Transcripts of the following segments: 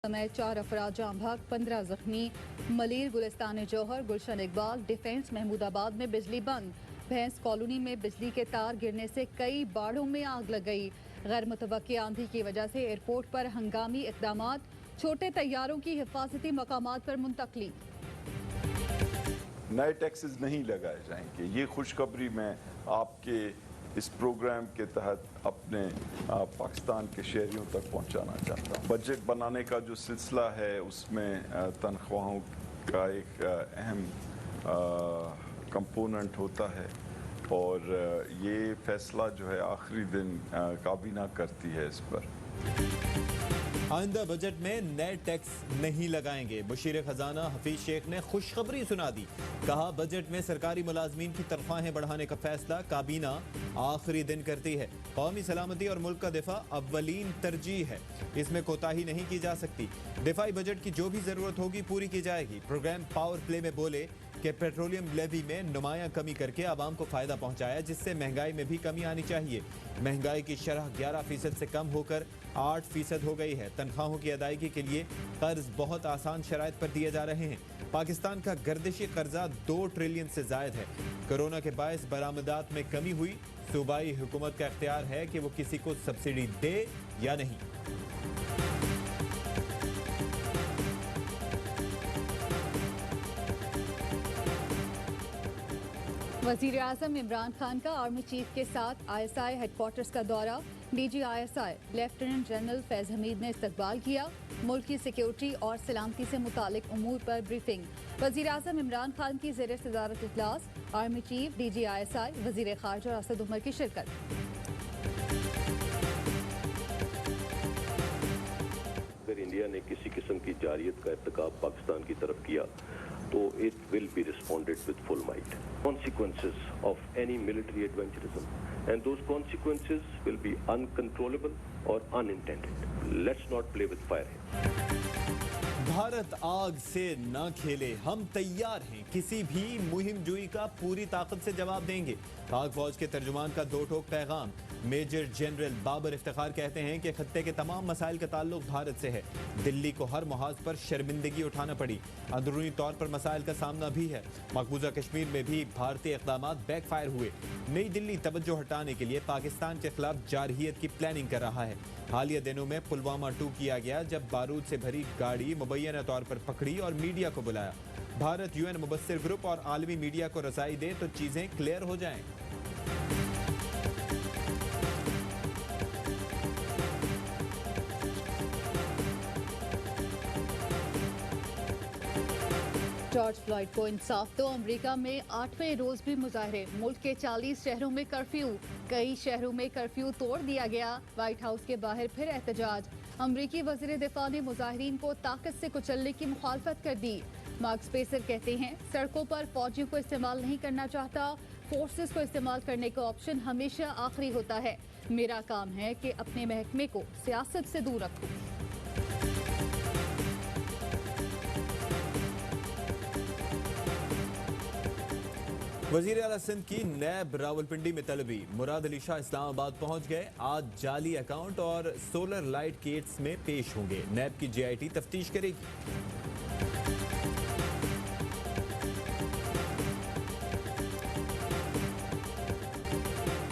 समय 4 अफराद जाम भाग, 15 जख्मी। मलीर, गुलिस्तान जौहर, गुलशन इकबाल, डिफेंस महमूदाबाद में बिजली बंद। भैंस कॉलोनी में बिजली के तार गिरने से कई बाड़ों में आग लग गई। गैर मुतवक्की आंधी की वजह से एयरपोर्ट पर हंगामी इकदामात, छोटे तैयारों की हिफाजती मकामात पर मुंतकली। नए टैक्सेस नहीं लगाए जाएंगे। ये खुशखबरी मैं आपके इस प्रोग्राम के तहत अपने पाकिस्तान के शहरियों तक पहुंचाना चाहता हूं। बजट बनाने का जो सिलसिला है उसमें तनख्वाहों का एक अहम कंपोनेंट होता है और ये फैसला जो है आखिरी दिन काबीना करती है इस पर। आइंदा बजट में नए टैक्स नहीं लगाएंगे। मुशीर खजाना हफीज शेख ने खुशखबरी सुना दी। कहा बजट में सरकारी मुलाजमीन की तनख्वाहें बढ़ाने का फैसला काबीना आखिरी दिन करती है। कौमी सलामती और मुल्क का दिफा अव्वलीन तरजीह है, इसमें कोताही नहीं की जा सकती। दिफाई बजट की जो भी जरूरत होगी पूरी की जाएगी। प्रोग्राम पावर प्ले में बोले कि पेट्रोलियम लेवी में नुमायां कमी करके आवाम को फायदा पहुंचाया, जिससे महंगाई में भी कमी आनी चाहिए। महंगाई की शरह 11% से कम होकर 8% हो गई है। तनख्वाहों की अदायगी के लिए कर्ज बहुत आसान शराइत पर दिए जा रहे हैं। पाकिस्तान का गर्दिशी कर्जा 2 ट्रिलियन से जायद है। कोरोना के बायस बरामदात में कमी हुई। सूबाई हुकूमत का इख्तियार है कि वो किसी को सब्सिडी दे या नहीं। वजीर आजम इमरान खान का आर्मी चीफ के साथ ISI हेडक्वार्टर्स का दौरा। DG ISI lieutenant general Faiz Hamid ने इस्तकबाल किया। मुल्क की सिक्योरिटी और सलामती से मुतालिक उमूर पर ब्रीफिंग। वजीर आजम इमरान खान की ज़ेर सदारत इजलास, आर्मी चीफ, DG ISI, वजीर खारजा असद उमर की शिरकत। अगर इंडिया ने किसी किस्म की जारियत का इर्तिकाब पाकिस्तान की तरफ किया तो it will be responded with full might. Consequences of any military adventurism, and those consequences will be uncontrollable or unintended. Let's not play with fire. Bharat आग से न खेले, हम तैयार हैं। किसी भी मुहिम जुई का पूरी ताकत से जवाब देंगे। पाक फौज के तर्जुमान का दो टोक पैगाम। मेजर जनरल बाबर इफ्तिखार कहते हैं कि खत्ते के तमाम मसाइल का ताल्लुक भारत से है। दिल्ली को हर मुहाज पर शर्मिंदगी उठाना पड़ी। अंदरूनी तौर पर मसाइल का सामना भी है। मकबूजा कश्मीर में भी भारतीय इक़दामात बैकफायर हुए। नई दिल्ली तवज्जो हटाने के लिए पाकिस्तान के खिलाफ जारहियत की प्लानिंग कर रहा है। हालिया दिनों में पुलवामा 2 किया गया, जब बारूद से भरी गाड़ी मुबैना तौर पर पकड़ी और मीडिया को बुलाया। भारत UN मुबस्सिर ग्रुप और आलमी मीडिया को रसाई दे तो चीजें क्लियर हो जाएं। जॉर्ज फ्लॉयड को इंसाफ दो। अमेरिका में 8वें रोज भी मुजाहरे। मुल्क के 40 शहरों में कर्फ्यू। कई शहरों में कर्फ्यू तोड़ दिया गया। व्हाइट हाउस के बाहर फिर एहतजाज। अमरीकी वजीर दिफा ने मुजाहिरीन को ताकत से कुचलने की मुखालफत कर दी। मार्क स्पेसर कहते हैं सड़कों पर फौजियों को इस्तेमाल नहीं करना चाहता। फोर्सेस को इस्तेमाल करने का ऑप्शन हमेशा आखिरी होता है। मेरा काम है कि अपने महकमे को सियासत से दूर रखूं। वजीर आला सिंध की नैब रावलपिंडी में तलबी। मुराद अली शाह इस्लामाबाद पहुंच गए। आज जाली अकाउंट और सोलर लाइट केट्स में पेश होंगे। नैब की JIT तफ्तीश करेगी।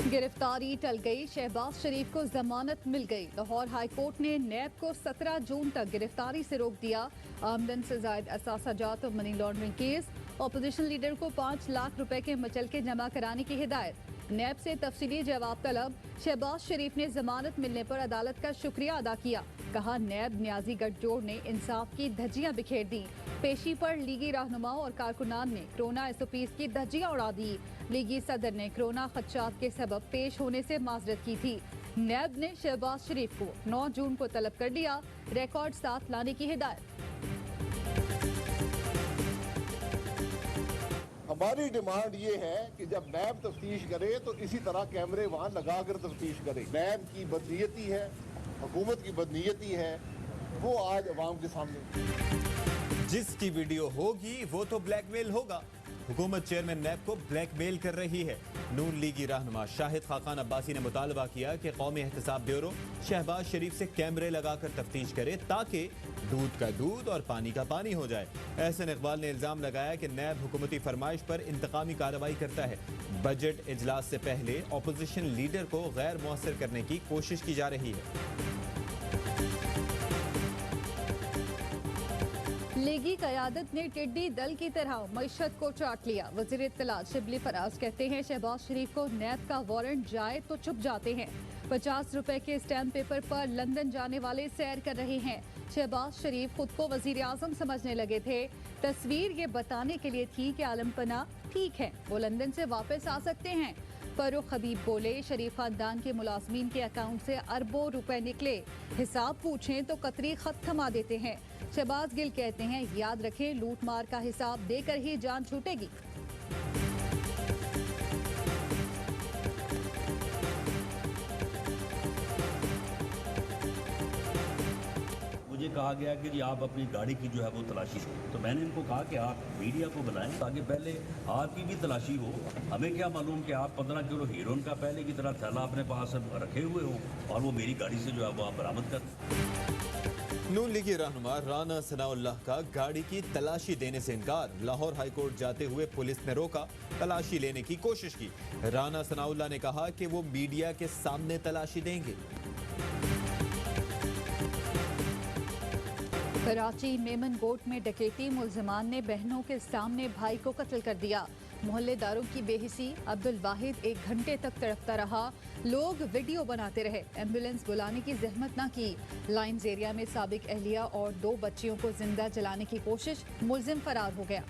गिरफ्तारी टल गई। शहबाज शरीफ को जमानत मिल गई। लाहौर हाई कोर्ट ने नैब को 17 जून तक गिरफ्तारी से रोक दिया। आमदन से जायद असासा जात और money laundering case. Opposition leader को 5 लाख रुपए के मचलके जमा कराने की हिदायत। नैब से तफसीली जवाब तलब। शहबाज शरीफ ने जमानत मिलने पर अदालत का शुक्रिया अदा किया। कहा नैब न्याजी गठजोड़ ने इंसाफ की धज्जियां बिखेर दी। पेशी पर लीगी रहनुमाओं और कारकुनान ने कोरोना SOPs की धज्जियां उड़ा दी। लीगी सदर ने कोरोना खदशात के सबब पेश होने से माजरत की थी। नैब ने शहबाज शरीफ को 9 जून को तलब कर लिया। रिकॉर्ड साथ लाने की हिदायत। हमारी डिमांड ये है कि जब नैब तफ्तीश करे तो इसी तरह कैमरे वहाँ लगाकर तफ्तीश करे। नैब की बदनीयती है, हुकूमत की बदनीयती है, वो आज अवाम के सामने। जिसकी वीडियो होगी वो तो ब्लैकमेल होगा। हुकूमत चेयरमैन नैब को ब्लैकमेल कर रही है। नून लीगी रहनुमा शाहिद खाकान अब्बासी ने मुतालबा किया कि कौमी एहतसाब ब्यूरो शहबाज शरीफ से कैमरे लगाकर तफ्तीश करे ताकि दूध का दूध और पानी का पानी हो जाए। एहसन इकबाल ने इल्जाम लगाया कि नैब हुकूमती फरमाइश पर इंतकामी कार्रवाई करता है। बजट इजलास से पहले अपोजिशन लीडर को गैर मुअस्सर करने की कोशिश की जा रही है। लीगी कयादत ने टिड्डी दल की तरह मईशत को चाट लिया। वज़ीर इत्तलात शिबली फराज कहते हैं शहबाज शरीफ को नैब का वारंट जाए तो चुप जाते हैं। 50 रुपए के स्टैम्प पेपर पर लंदन जाने वाले सैर कर रहे हैं। शहबाज शरीफ खुद को वजीर आजम समझने लगे थे। तस्वीर ये बताने के लिए थी कि आलमपना ठीक है, वो लंदन से वापस आ सकते हैं। फरूख हबीब बोले शरीफ खानदान के मुलाजमीन के अकाउंट से अरबों रुपए निकले, हिसाब पूछें तो कतरी खत थमा देते हैं। शहबाज गिल कहते हैं याद रखें लूट मार का हिसाब देकर ही जान छूटेगी। मुझे कहा गया कि जी आप अपनी गाड़ी की जो है वो तलाशी लें, तो मैंने इनको कहा कि आप मीडिया को बुलाएं ताकि पहले आपकी भी तलाशी हो। हमें क्या मालूम कि आप 15 किलो हीरोइन का पहले की तरह थैला अपने पास रखे हुए हो और वो मेरी गाड़ी से जो है वो आप बरामद कर। नून लीगी रहनुमा राना सनाउल्लाह का गाड़ी की तलाशी देने से इनकार। लाहौर हाईकोर्ट जाते हुए पुलिस ने रोका, तलाशी लेने की कोशिश की। राना सनाउल्लाह ने कहा कि वो मीडिया के सामने तलाशी देंगे। कराची मेमन गोट में डकैती, मुल्जिमान ने बहनों के सामने भाई को कत्ल कर दिया। मोहल्लेदारों की बेहिसी, अब्दुल वाहिद 1 घंटे तक तड़पता रहा। लोग वीडियो बनाते रहे, एम्बुलेंस बुलाने की जहमत ना की। लाइन्स एरिया में साबिक अहलिया और 2 बच्चियों को जिंदा जलाने की कोशिश, मुल्जिम फरार हो गया।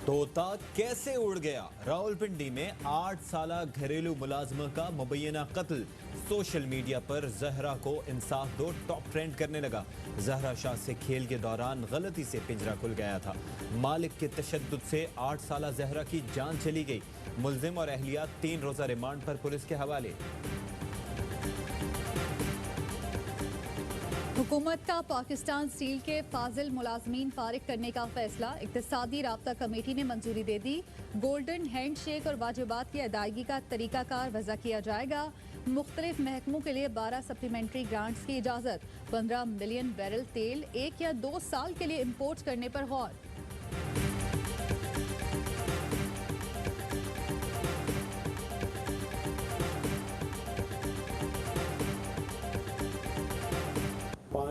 तोता कैसे उड़ गया? रावलपिंडी में 8 साला घरेलू मुलाजमा का मुबैना कत्ल। सोशल मीडिया पर जहरा को इंसाफ दो टॉप ट्रेंड करने लगा। जहरा शाह से खेल के दौरान गलती से पिंजरा खुल गया था। मालिक के तशद्दुद से 8 साला जहरा की जान चली गई। मुल्जिम और अहलिया 3 रोजा रिमांड पर पुलिस के हवाले। हुकूमत का पाकिस्तान स्टील के फाजिल मुलाजमीन फारिग करने का फैसला, इक्तिसादी राब्ता कमेटी ने मंजूरी दे दी। गोल्डन हैंडशेक और वाजिबात की अदायगी का तरीकाकार वज़ा किया जाएगा। मुख्तलिफ महकमों के लिए 12 सप्लीमेंट्री ग्रांट्स की इजाज़त। 15 मिलियन बैरल तेल 1 या 2 साल के लिए इम्पोर्ट करने पर गौर।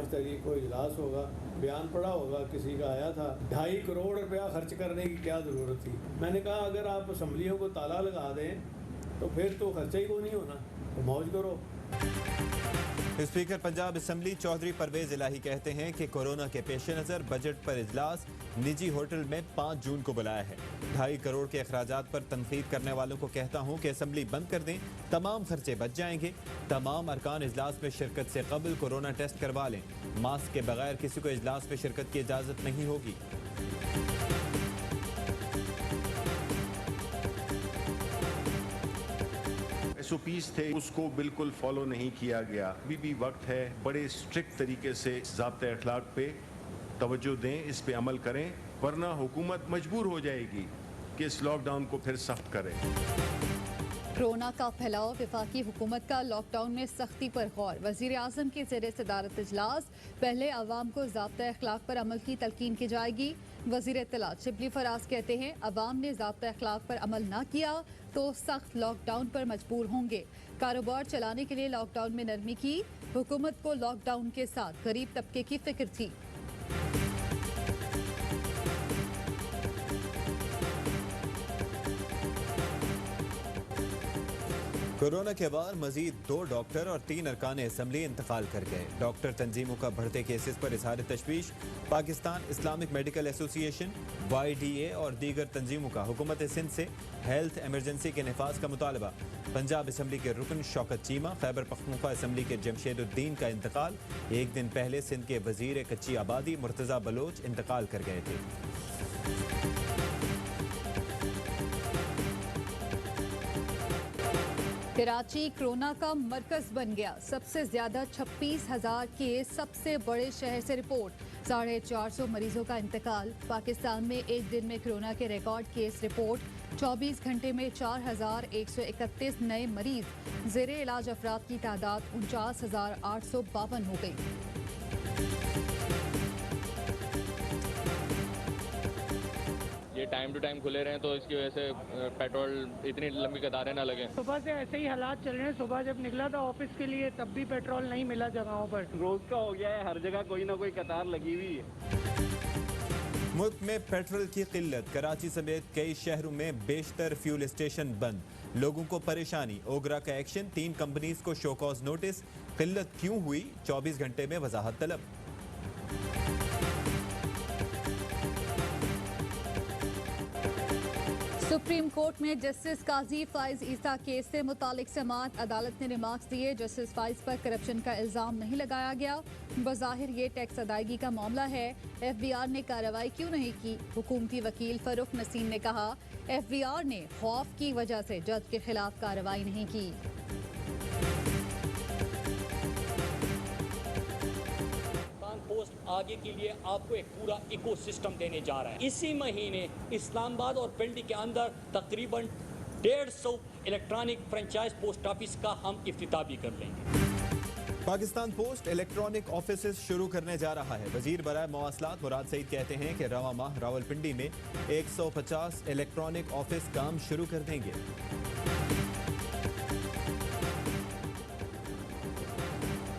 तारीख को इजलास होगा, बयान पड़ा होगा, किसी का आया था 2.5 करोड़ रुपया खर्च करने की क्या ज़रूरत थी। मैंने कहा अगर आप असम्बलियों को ताला लगा दें तो फिर तो खर्चा ही को नहीं होना, तो मौज करो। स्पीकर पंजाब असम्बली चौधरी परवेज इलाही कहते हैं कि कोरोना के पेश नज़र बजट पर इजलास निजी होटल में 5 जून को बुलाया है। 2.5 करोड़ के अखराजात पर तनकीद करने वालों को कहता हूं कि असम्बली बंद कर दें, तमाम खर्चे बच जाएंगे। तमाम अरकान इजलास में शिरकत से कबल कोरोना टेस्ट करवा लें। मास्क के बगैर किसी को इजलास में शिरकत की इजाज़त नहीं होगी। SOPs थे उसको बिल्कुल फॉलो नहीं किया गया। अभी भी वक्त है, बड़े स्ट्रिक्ट तरीके से ज़ाब्ते अखलाक पे तवज्जो दें, इस पे अमल करें, वरना हुकूमत मजबूर हो जाएगी कि इस लॉकडाउन को फिर सख्त करे। कोरोना का फैलाव, वफाकी हुकूमत का लॉकडाउन में सख्ती पर गौर। वज़ीर आज़म की ज़ेर सदारत इजलास, पहले अवाम को ज़ाब्ता अखलाक पर अमल की तलकीन की जाएगी। वज़ीर इत्तलात शिबली फराज कहते हैं अवाम ने ज़ाब्ता अखलाक पर अमल ना किया तो सख्त लॉकडाउन पर मजबूर होंगे। कारोबार चलाने के लिए लॉकडाउन में नरमी की। हुकूमत को लॉकडाउन के साथ गरीब तबके की फिक्र थी। कोरोना के बाद मजीद 2 डॉक्टर और 3 अरकान असम्बली इंतकाल कर गए। डॉक्टर तंजीमों का बढ़ते केसेस पर इजहार तशवीश। Pakistan Islamic medical association, YDA और दीगर तंजीमों का हुकूमत सिंध से हेल्थ एमरजेंसी के नफाज का मुतालबा। पंजाब असम्बली के रुकन शौकत चीमा, खैबर पख्तूनख्वा असम्बली के जमशेदुद्दीन का इंतकाल। 1 दिन पहले सिंध के वजीर कच्ची आबादी मुर्तज़ा बलोच इंतकाल कर गए थे। कराची कोरोना का मरकज बन गया। सबसे ज्यादा 26,000 केस सबसे बड़े शहर से रिपोर्ट। 450 मरीजों का इंतकाल। पाकिस्तान में एक दिन में कोरोना के रिकॉर्ड केस रिपोर्ट। 24 घंटे में 4,131 नए मरीज। जेरे इलाज अफराद की तादाद 49,852 हो गई। ये टाइम टू टाइम खुले रहें तो इसकी वजह से पेट्रोल इतनी लंबी कतारें ना लगें। सुबह से ऐसे ही हालात चल रहे हैं। सुबह जब निकला था ऑफिस के लिए तब भी पेट्रोल नहीं मिला जगहों पर। रोज का हो गया है, हर जगह कोई ना कोई कतार लगी हुई है। मुल्क में पेट्रोल की किल्लत। कराची समेत कई शहरों में बेशतर फ्यूल स्टेशन बंद। लोगों को परेशानी। ओगरा का एक्शन। 3 कंपनीज को शो कॉज नोटिस। किल्लत क्यों हुई, 24 घंटे में वजाहत तलब। सुप्रीम कोर्ट में जस्टिस काजी फाइज ईसा केस से मुतालिक समाअत। अदालत ने रिमार्क्स दिए। जस्टिस फाइज पर करप्शन का इल्जाम नहीं लगाया गया। बज़ाहिर ये टैक्स अदायगी का मामला है। FBI ने कार्रवाई क्यों नहीं की। हुकूमती वकील फरूख नसीम ने कहा FBI ने खौफ की वजह से जज के खिलाफ कार्रवाई नहीं की। पोस्ट आगे के लिए आपको एक पूरा इकोसिस्टम देने जा रहा है। इसी महीने इस्लामाबाद और पिंडी के अंदर तकरीबन 150 इलेक्ट्रॉनिक फ्रेंचाइज पोस्ट ऑफिस का हम इफ्तिताह भी कर लेंगे। पाकिस्तान पोस्ट इलेक्ट्रॉनिक ऑफिसेस शुरू करने जा रहा है। वजीर बराए मवासलात मुराद सईद कहते हैं कि रवा माह रावलपिंडी में 150 इलेक्ट्रॉनिक ऑफिस काम शुरू कर देंगे।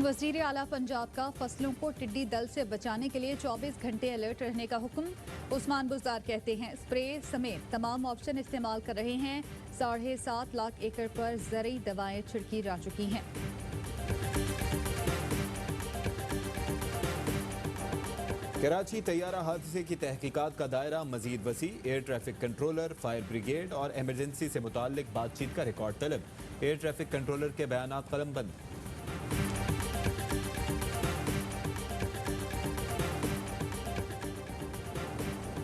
वजीर आला पंजाब का फसलों को टिड्डी दल से बचाने के लिए 24 घंटे अलर्ट रहने का हुक्म। उस्मान बुज़दार कहते हैं स्प्रे समेत तमाम ऑप्शन इस्तेमाल कर रहे हैं। 7.5 लाख एकड़ पर ज़रूरी दवाएं छिड़की जा चुकी हैं। कराची तैयारा हादसे की तहकीकात का दायरा मजीद वसी। Air traffic controller, fire brigade और एमरजेंसी से मुताल्लिक बातचीत का रिकॉर्ड तलब। एयर ट्रैफिक कंट्रोलर के बयानात कलमबंद।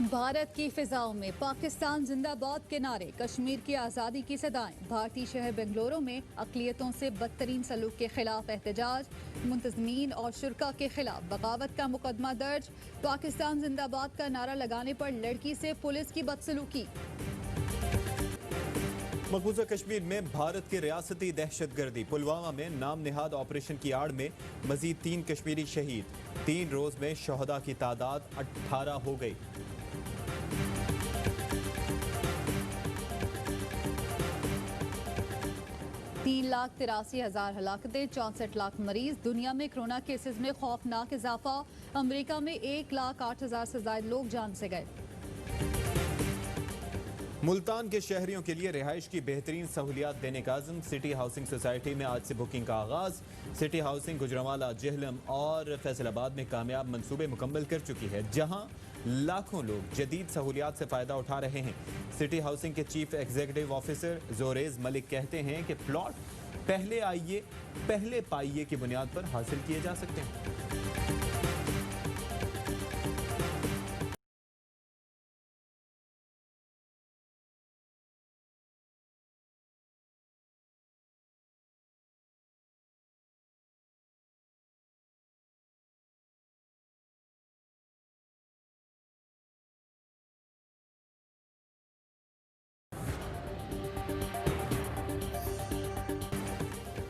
भारत की फिजाओं में पाकिस्तान जिंदाबाद के नारे। कश्मीर की आज़ादी की सदाएं। भारतीय शहर बेंगलुरु में अक़लियतों से बदतरीन सलूक के खिलाफ एहतजाज। मुंतज़मीन और शुरका के खिलाफ बगावत का मुकदमा दर्ज। पाकिस्तान जिंदाबाद का नारा लगाने पर लड़की से पुलिस की बदसलूकी। मकबूजा कश्मीर में भारत की रियासती दहशतगर्दी। पुलवामा में नाम निहाद ऑपरेशन की आड़ में मजीद 3 कश्मीरी शहीद। 3 रोज में शहदा की तादाद 18 हो गई। 3,83,000 हलाकतें, 64 लाख मरीज। दुनिया में कोरोना केसेस में खौफनाक इजाफा। अमेरिका में 1,08,000 से ज्यादा लोग जान से गए। मुल्तान के शहरियों के लिए रिहाइश की बेहतरीन सहूलियात देने का आज़म। सिटी हाउसिंग सोसाइटी में आज से बुकिंग का आगाज। सिटी हाउसिंग गुजरांवाला, जेहलम और फैसलाबाद में कामयाब मंसूबे मुकम्मल कर चुकी है, जहां लाखों लोग जदीद सहूलियात से फ़ायदा उठा रहे हैं। सिटी हाउसिंग के चीफ एग्जीक्यूटिव ऑफिसर जोरेज मलिक कहते हैं कि प्लॉट पहले आइए पहले पाइए की बुनियाद पर हासिल किए जा सकते हैं।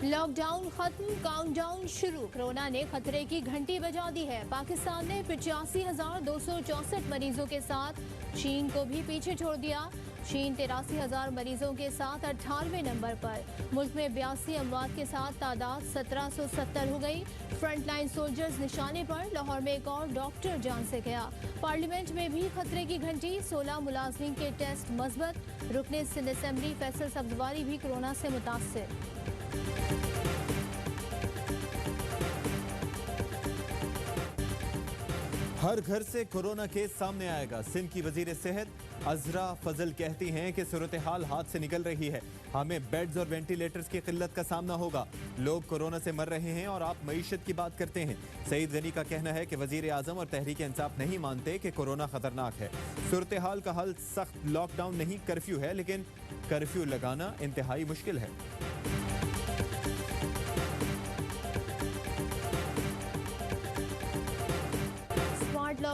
लॉकडाउन खत्म, काउंटडाउन शुरू। कोरोना ने खतरे की घंटी बजा दी है। पाकिस्तान ने 85,264 मरीजों के साथ चीन को भी पीछे छोड़ दिया। चीन 83,000 मरीजों के साथ 18वें नंबर पर। मुल्क में 82 अमवात के साथ तादाद 1770 हो गई। फ्रंटलाइन सोल्जर्स निशाने पर। लाहौर में एक और डॉक्टर जान से गया। पार्लियामेंट में भी खतरे की घंटी। 16 मुलाजमीन के टेस्ट मस्बत। रुकने सिंध असेंबली फैसल सब्जवारी भी कोरोना से मुतासर। हर घर से कोरोना केस सामने आएगा। सिंध की वजीर सेहत अजरा फजल कहती हैं कि सूरत हाल हाथ से निकल रही है। हमें बेड्स और वेंटिलेटर्स की किल्लत का सामना होगा। लोग कोरोना से मर रहे हैं और आप मईशत की बात करते हैं। सईद गनी का कहना है कि वजीर आजम और तहरीक इंसाफ नहीं मानते कि कोरोना खतरनाक है। सूरत हाल का हल सख्त लॉकडाउन नहीं, कर्फ्यू है, लेकिन कर्फ्यू लगाना इंतहाई मुश्किल है।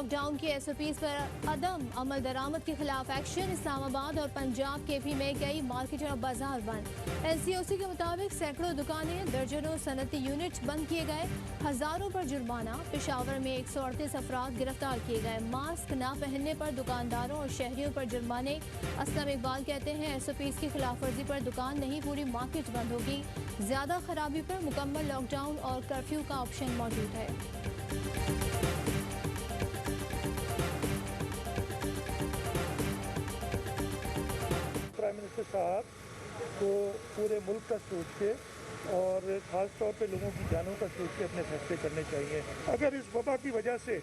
लॉकडाउन की SOPs पर अदम अमल दरामद के खिलाफ एक्शन। इस्लामाबाद और पंजाब KP में कई मार्केट और बाजार बंद। NCOC के मुताबिक सैकड़ों दुकानें, दर्जनों सनती यूनिट्स बंद किए गए, हजारों पर जुर्माना। पेशावर में 138 अफराद गिरफ्तार किए गए। मास्क न पहनने पर दुकानदारों और शहरियों पर जुर्माने। असलम इकबाल कहते हैं SOPs की खिलाफ वर्जी पर दुकान नहीं पूरी मार्केट बंद होगी। ज्यादा खराबी पर मुकम्मल लॉकडाउन और कर्फ्यू का ऑप्शन मौजूद है। प्राइम मिनिस्टर साहब को पूरे मुल्क का सोच के और ख़ास तौर पे लोगों की जानों का सोच के अपने फैसले करने चाहिए। अगर इस वबा की वजह से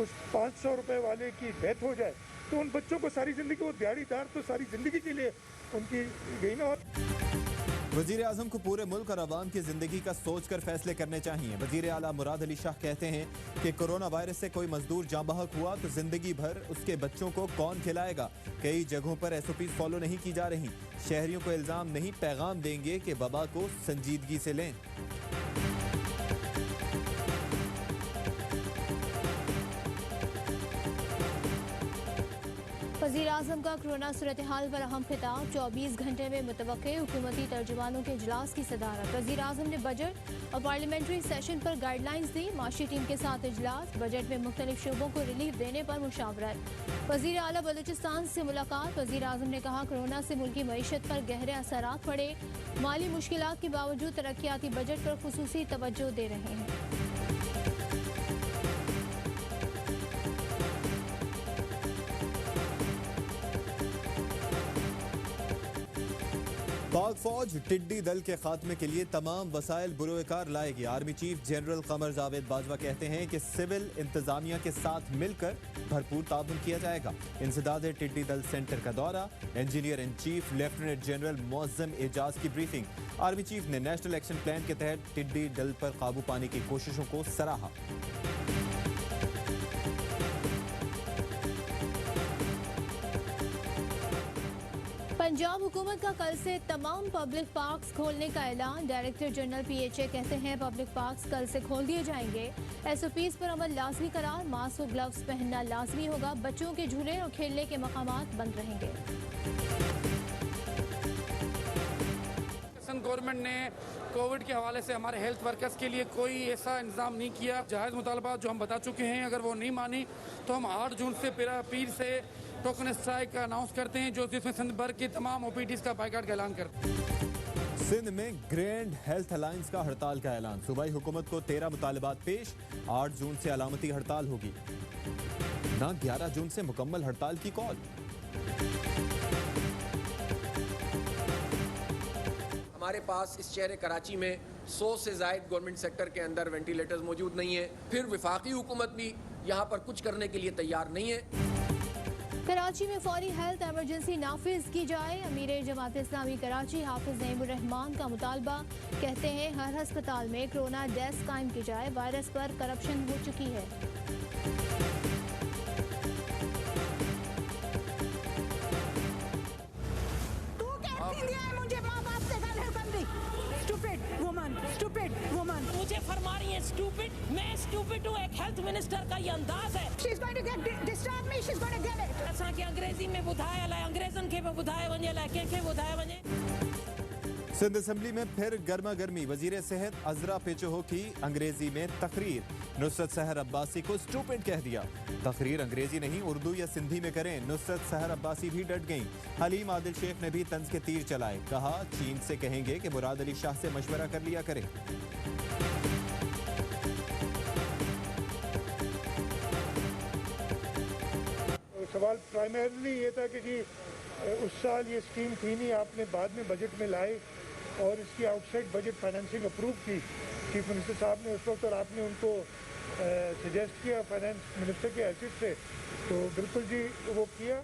उस 500 रुपए वाले की डेथ हो जाए तो उन बच्चों को सारी ज़िंदगी, वो दिहाड़ीदार तो सारी ज़िंदगी के लिए उनकी गई ना। वजीर आजम को पूरे मुल्क और आवाम की जिंदगी का सोच कर फैसले करने चाहिए। वजीर आला मुराद अली शाह कहते हैं कि कोरोना वायरस से कोई मजदूर जाँ बहक हुआ तो जिंदगी भर उसके बच्चों को कौन खिलाएगा। कई जगहों पर SOPs फॉलो नहीं की जा रही। शहरियों को इल्जाम नहीं, पैगाम देंगे कि वबा को संजीदगी से लें। वज़ीर आज़म का कोरोना सूरत हाल पर अहम खिताब। 24 घंटे में मुतवक्के हुकूमती तर्जुमानों के इजलास की सदारत। वज़ीर आज़म ने बजट और पार्लियामेंट्री सेशन पर गाइडलाइंस दी। माशी टीम के साथ इजलास। बजट में मुख्तलिफ शोबों को रिलीफ देने पर मुशावरत। वज़ीर आला बलूचिस्तान से मुलाकात। वज़ीर आज़म ने कहा कोरोना से मुल्की मईशत पर गहरे असरात पड़े। माली मुश्किलात के बावजूद तरक्याती बजट पर खुसूसी तवज्जो दे रहे हैं। पाक फौज टिड्डी दल के खात्मे के लिए तमाम वसाइल बुरोकार लाएगी। Army chief general Qamar Javed Bajwa कहते हैं कि सिविल इंतजामिया के साथ मिलकर भरपूर ताउन किया जाएगा। इंसदाद टिड्डी दल सेंटर का दौरा। Engineer in chief lieutenant general Muazzam Ejaz की ब्रीफिंग। आर्मी चीफ ने नेशनल एक्शन प्लान के तहत टिड्डी दल पर काबू पाने की कोशिशों को सराहा। पंजाब हुकूमत का कल से तमाम पब्लिक पार्क्स खोलने का ऐलान। डायरेक्टर जनरल PHA कहते हैं पब्लिक पार्क्स कल से खोल दिए जाएंगे। SOPs पर अमल लाजमी करार। मास्क और ग्लव्स पहनना लाजमी होगा। बच्चों के झूले और खेलने के मकामात बंद रहेंगे। गवर्नमेंट ने कोविड के हवाले से हमारे हेल्थ वर्कर्स के लिए कोई ऐसा इंतजाम नहीं किया। जायज़ मुतालबा जो हम बता चुके हैं, अगर वो नहीं मानी तो हम 8 जून से पीर से टोकन स्ट्राइक अनाउंस करते हैं, जो जिसमें सिंध भर की तमाम OPDs का बाइकाट का ऐलान करते हैं। सिंध में ग्रैंड हेल्थ अलायंस का हड़ताल का ऐलान। सूबाई हुकूमत को 13 मुतालबात पेश। 8 जून से अलामती हड़ताल होगी ना 11 जून से मुकम्मल हड़ताल की कॉल। हमारे पास इस शहर कराची में 100 से ज़ायद गवर्नमेंट सेक्टर के अंदर वेंटिलेटर्स मौजूद नहीं है। फिर वफाकी हुकूमत भी यहाँ पर कुछ करने के लिए तैयार नहीं है। कराची में फौरी हेल्थ एमरजेंसी नाफिज की जाए। अमीर जमात इस्लामी कराची हाफिज नईमुर रहमान का मुतालबा। कहते हैं हर अस्पताल में कोरोना डेस्क कायम की जाए। वायरस पर करप्शन हो चुकी है। मुझे फरमा रही है स्टूपिड। मैं स्टूपिड हूँ। एक हेल्थ मिनिस्टर का ये अंदाज है। She's going to get disturbed me. She's going to get it. असां के अंग्रेजी में बुधाए लाए, अंग्रेजन के में बुधाए वने लाए, के बुधाए वने। सिंध असेंबली में फिर गर्मा गर्मी। वजीर सेहत अजरा पेचोहो की अंग्रेजी में तकरीर। नुसरत सहर अब्बासी को स्टूपिड कह दिया। तकरीर अंग्रेजी नहीं, उर्दू या सिंधी में करें। नुसरत सहर अब्बासी भी डट गईं। हलीम आदिल शेख ने भी तंज के तीर चलाए। कहा चीन से कहेंगे कि मुराद अली शाह से मशवरा कर लिया करें। सवाल प्राइमरली ये था कि जी उस साल ये स्कीम थी नहीं, आपने बाद में बजट में लाए और इसकी आउटसाइड बजट फाइनेंसिंग अप्रूव की चीफ मिनिस्टर साहब ने उस वक्त, और आपने उनको सजेस्ट किया फाइनेंस मिनिस्टर के हैसियत से, तो बिल्कुल जी वो किया।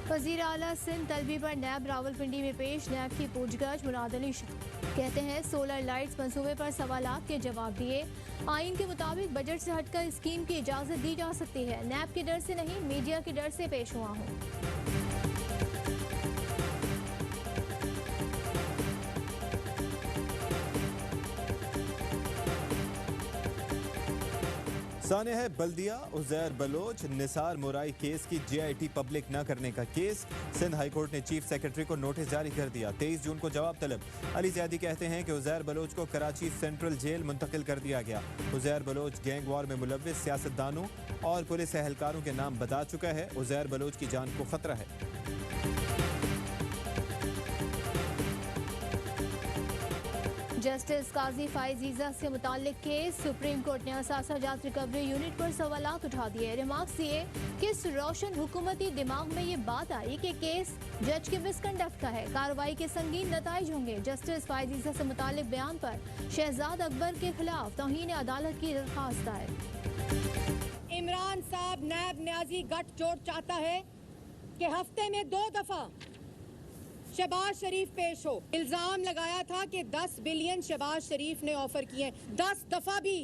वज़ीर आला सिंध तलबी पर नैब रावलपिंडी में पेश। नैब की पूछगछ। मुराद अली कहते हैं सोलर लाइट्स मंसूबे पर सवालात के जवाब दिए। आइन के मुताबिक बजट से हटकर स्कीम की इजाज़त दी जा सकती है। नैब के डर से नहीं, मीडिया के डर से पेश हुआ हूँ। साने है बल्दिया उज़ैर बलोच निसार मुराई केस की JIT पब्लिक न करने का केस। सिंध हाई कोर्ट ने चीफ सेक्रेटरी को नोटिस जारी कर दिया। 23 जून को जवाब तलब। अली ज़ैदी कहते हैं कि उज़ैर बलोच को कराची सेंट्रल जेल मुंतकिल कर दिया गया। उज़ैर बलोच गैंग वॉर में मुलव्विस सियासतदानों और पुलिस एहलकारों के नाम बता चुका है। उज़ैर बलोच की जान को खतरा है। जस्टिस काजी फाइज ईजा से मुताल्लिक केस। सुप्रीम कोर्ट ने असासाजात रिकवरी यूनिट पर सवालात उठा दिए। रिमार्क्स दिए किस रोशन हुकूमती दिमाग में ये बात आई कि केस जज के मिसकंडक्ट का है, कार्रवाई के संगीन नताइज होंगे। जस्टिस फाइज ईजा से मुताल्लिक बयान पर शहजाद अकबर के खिलाफ तौहीन अदालत की दरख्वास्त दायर। इमरान साहब नैब न्याजी गठजोड़ चाहता है कि हफ्ते में 2 दफा शहबाज शरीफ पेश हो। इल्जाम लगाया था कि 10 बिलियन शहबाज शरीफ ने ऑफर किए, 10 दफा भी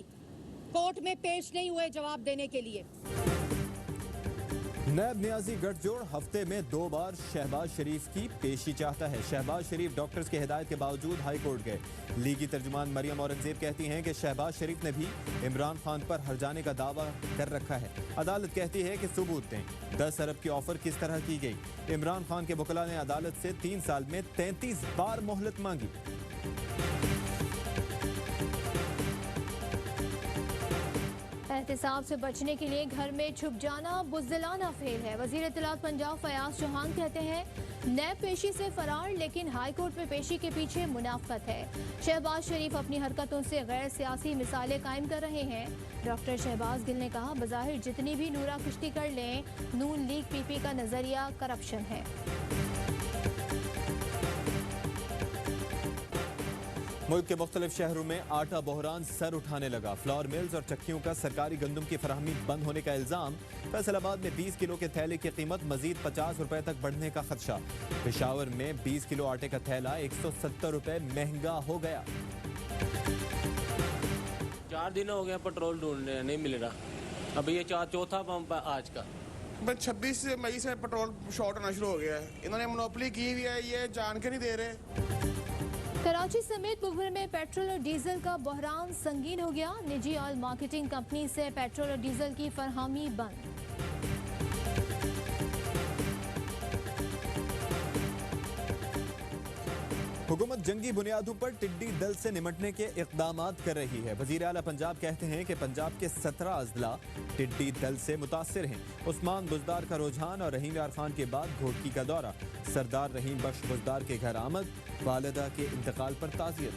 कोर्ट में पेश नहीं हुए जवाब देने के लिए। नैब नियाजी गठजोड़ हफ्ते में 2 बार शहबाज शरीफ की पेशी चाहता है। शहबाज शरीफ डॉक्टर्स की हिदायत के बावजूद हाई कोर्ट गए। लीगी तर्जुमान मरियम औरंगजेब कहती हैं कि शहबाज शरीफ ने भी इमरान खान पर हर्जाने का दावा कर रखा है। अदालत कहती है कि सबूत दें 10 अरब की ऑफर किस तरह की गई। इमरान खान के वकला ने अदालत से 3 साल में 33 बार मोहलत मांगी। एहतिसाब से बचने के लिए घर में छुप जाना बुज़दिलाना फेल है। वज़ीर इत्तलात पंजाब फयाज चौहान कहते हैं नैब पेशी से फरार, लेकिन हाई कोर्ट में पेशी के पीछे मुनाफत है। शहबाज शरीफ अपनी हरकतों से गैर सियासी मिसालें कायम कर रहे हैं। डॉक्टर शहबाज गिल ने कहा बज़ाहिर जितनी भी नूरा कुश्ती कर लें, नून लीग PP का नजरिया करप्शन है। मुल्क के मुख्तलिफ शहरों में आटा बहरान सर उठाने लगा। फ्लोर मिल्स और चक्कियों का सरकारी गंदम की फराहमी बंद होने का इल्जाम। फैसलाबाद में 20 किलो के थैले की कीमत मजीद 50 रुपए तक बढ़ने का खदशा। पेशावर में 20 किलो आटे का थैला 170 रुपए महंगा हो गया। 4 दिन हो गए पेट्रोल ढूंढने, नहीं मिल रहा। अभी ये चौथा पंप है आज का। 26 मई से पेट्रोल शॉर्ट होना शुरू हो गया है। इन्होंने मोनोपोली की हुई है, ये जान के नहीं दे रहे। कराची समेत मुल्क भर में पेट्रोल और डीजल का बहरान संगीन हो गया। निजी ऑयल मार्केटिंग कंपनी से पेट्रोल और डीजल की फरहमी बंद। हुकूमत जंगी बुनियादों पर टिड्डी दल से निमटने के इक़दामात कर रही है। वज़ीर आला पंजाब कहते हैं कि पंजाब के 17 अजला टिड्डी दल से मुतासिर हैं। उस्मान बुज़दार का रुझान और रहीम यार खान के बाद घोटकी का दौरा। सरदार रहीम बख्श बुज़दार के घर आमद, वालिदा के इंतकाल पर ताज़ियत।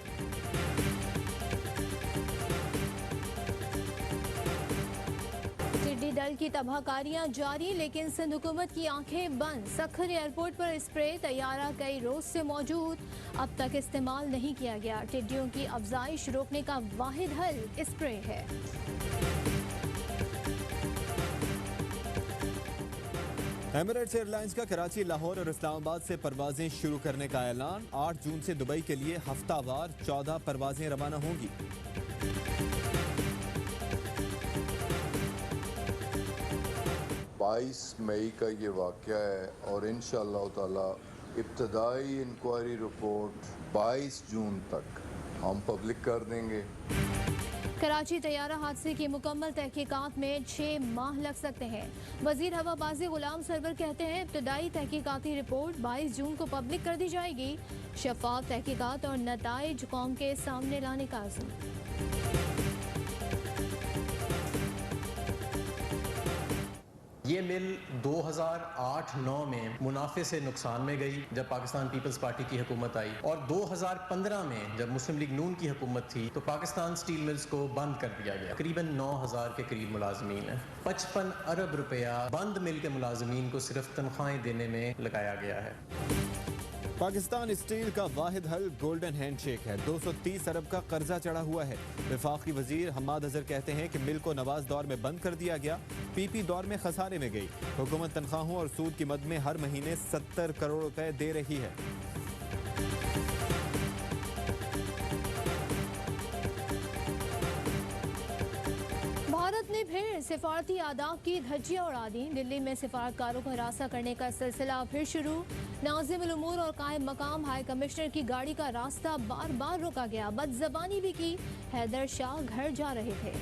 टिड्डी दल की तबाहकारियां जारी, लेकिन सिंध हुकूमत की आंखें बंद। सखर एयरपोर्ट पर स्प्रे तैयारा कई रोज से मौजूद, अब तक इस्तेमाल नहीं किया गया। टिड्डियों की अफजाइश रोकने का वाहिद हल स्प्रे है। एमिरेट्स एयरलाइंस का कराची, लाहौर और इस्लामाबाद से परवाजें शुरू करने का ऐलान। 8 जून से दुबई के लिए हफ्तावार 14 परवाजें रवाना होंगी। 22 मई का ये वाक़या है और इंशाअल्लाह ताला इब्तदाई इंक्वायरी रिपोर्ट 22 जून तक हम पब्लिक कर देंगे। कराची तैयारा हादसे की मुकम्मल तहकीकात में 6 माह लग सकते हैं। वजीर हवाबाजी गुलाम सरवर कहते हैं इब्तदाई तहकीकाती रिपोर्ट 22 जून को पब्लिक कर दी जाएगी। शफाफ तहकीकात और नताइज कौम के सामने लाने का अज़्म। ये मिल 2008-9 में मुनाफे से नुकसान में गई जब पाकिस्तान पीपल्स पार्टी की हुकूमत आई, और 2015 में जब मुस्लिम लीग नून की हुकूमत थी तो पाकिस्तान स्टील मिल्स को बंद कर दिया गया। करीबन 9000 के करीब मुलाजमीन है। 55 अरब रुपया बंद मिल के मुलाजमीन को सिर्फ तनख्वाहें देने में लगाया गया है। पाकिस्तान स्टील का वाहिद हल गोल्डन हैंडशेक है। 230 अरब का कर्जा चढ़ा हुआ है। वफाकी वजीर हम्माद अजहर कहते हैं कि मिल को नवाज दौर में बंद कर दिया गया, PP दौर में खसारे में गई। हुकूमत तनख्वाहों और सूद की मद में हर महीने 70 करोड़ रुपए दे रही है। भारत ने फिर सिफारती आदाब की धज्जियां उड़ा दी। दिल्ली में सिफारतकारों को हिरासत करने का सिलसिला फिर शुरू। नाज़िमुल उमूर और कायम मकाम हाई कमिश्नर की गाड़ी का रास्ता बार बार रोका गया। बदज़बानी भी की। हैदर शाह घर जा रहे थे।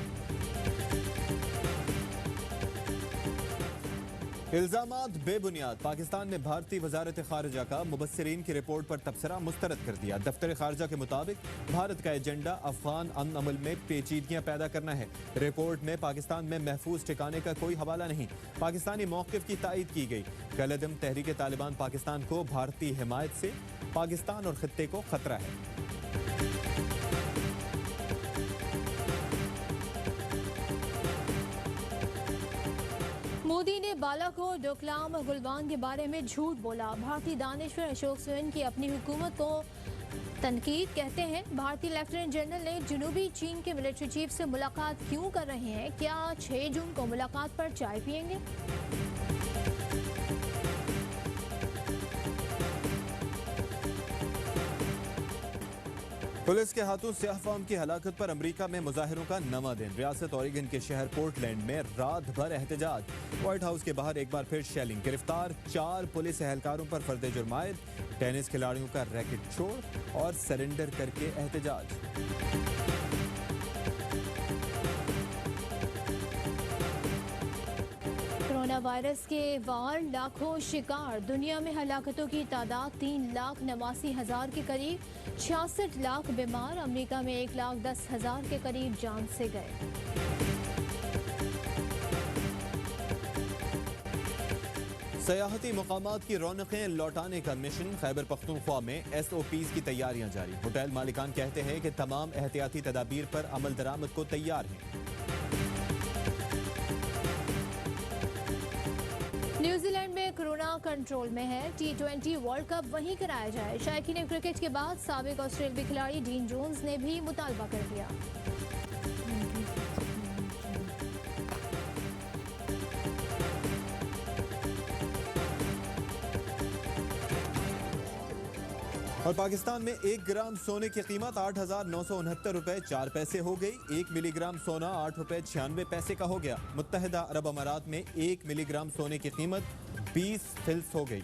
इल्जामात बेबुनियाद। पाकिस्तान ने भारतीय वजारत खारजा का मुबस्सिरीन की रिपोर्ट पर तबसरा मुस्तरद कर दिया। दफ्तर खारजा के मुताबिक भारत का एजेंडा अफगान अमन अमल में पेचीदगियां पैदा करना है। रिपोर्ट में पाकिस्तान में महफूज ठिकाने का कोई हवाला नहीं। पाकिस्तानी मौक़िफ़ की तायद की गई। कलअदम तहरीक तालिबान पाकिस्तान को भारतीय हिमायत से पाकिस्तान और खित्ते को खतरा है। मोदी ने बालाकोट, डोकलाम और गुलवान के बारे में झूठ बोला। भारतीय दानिश्वर अशोक सेन की अपनी हुकूमत को तनकीद। कहते हैं भारतीय लेफ्टिनेंट जनरल ने जनूबी चीन के मिलिट्री चीफ से मुलाकात क्यों कर रहे हैं? क्या 6 जून को मुलाकात पर चाय पिएंगे? पुलिस के हाथों सियाह फार्म की हलाकत पर अमेरिका में मुजाहिरों का नवा दिन। रियासत ओरेगन के शहर पोर्टलैंड में रात भर एहतजाज। व्हाइट हाउस के बाहर एक बार फिर शेलिंग। गिरफ्तार 4 पुलिस एहलकारों पर फर्द जुर्म आयद। टेनिस खिलाड़ियों का रैकेट छोड़ और सरेंडर करके एहतजाज। कोरोना वायरस के वार लाखों शिकार। दुनिया में हलाकतों की तादाद 3,89,000 के करीब। 66 लाख बीमार। अमेरिका में 1,10,000 के करीब जान से गए। सयाहती मकामात की रौनकें लौटाने का मिशन। खैबर पख्तूनख्वा में SOPs की तैयारियां जारी। होटल मालिकान कहते हैं कि तमाम एहतियाती तदाबीर पर अमल दरामद को तैयार हैं। न्यूजीलैंड में कोरोना कंट्रोल में है। T20 वर्ल्ड कप वहीं कराया जाए। शायकीन क्रिकेट के बाद साबिक ऑस्ट्रेलियाई खिलाड़ी डीन जोन्स ने भी मुतालबा कर दिया। और पाकिस्तान में 1 ग्राम सोने की कीमत 8,969 रुपए 4 पैसे हो गई। 1 मिलीग्राम सोना 8 रुपए 96 पैसे का हो गया। मुत्तहिदा अरब अमारात में 1 मिलीग्राम सोने की कीमत 20 फिल्स हो गई।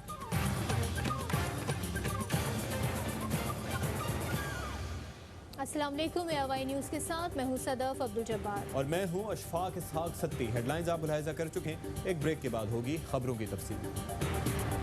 अस्सलाम वालेकुम, AY न्यूज़ के साथ मैं हूं सदफ अब्दुल जब्बार और मैं हूं अशफाक इसहाक सत्ती। हेडलाइंस आप मुलाहिजा कर चुके हैं। एक ब्रेक के बाद होगी खबरों की तफसील।